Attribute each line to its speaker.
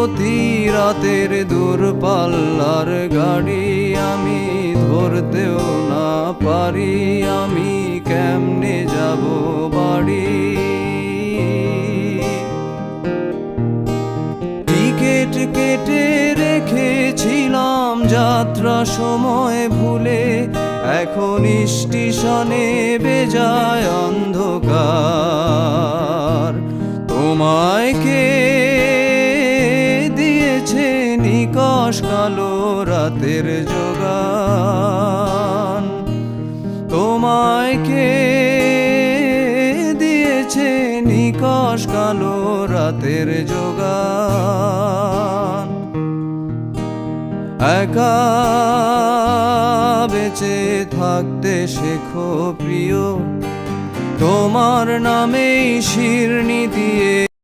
Speaker 1: প্রতি রাতের দূরপাল্লার গাড়ি আমি ধরতেও না পারি, আমি কেমনে যাব বাড়ি। টিকিট কেটে রেখেছিলাম যাত্রা সময় ভুলে, এখন স্টেশনে বেজায় অন্ধকার। তোমায় কে দিয়েছে নিকষ কালো রাতের যোগান? তোমায় কে দিয়েছে নিকষ কালো রাতের যোগান? একা বেঁচে থাকতে শেখো প্রিয়, তোমার নামেই শিরনি দিয়ে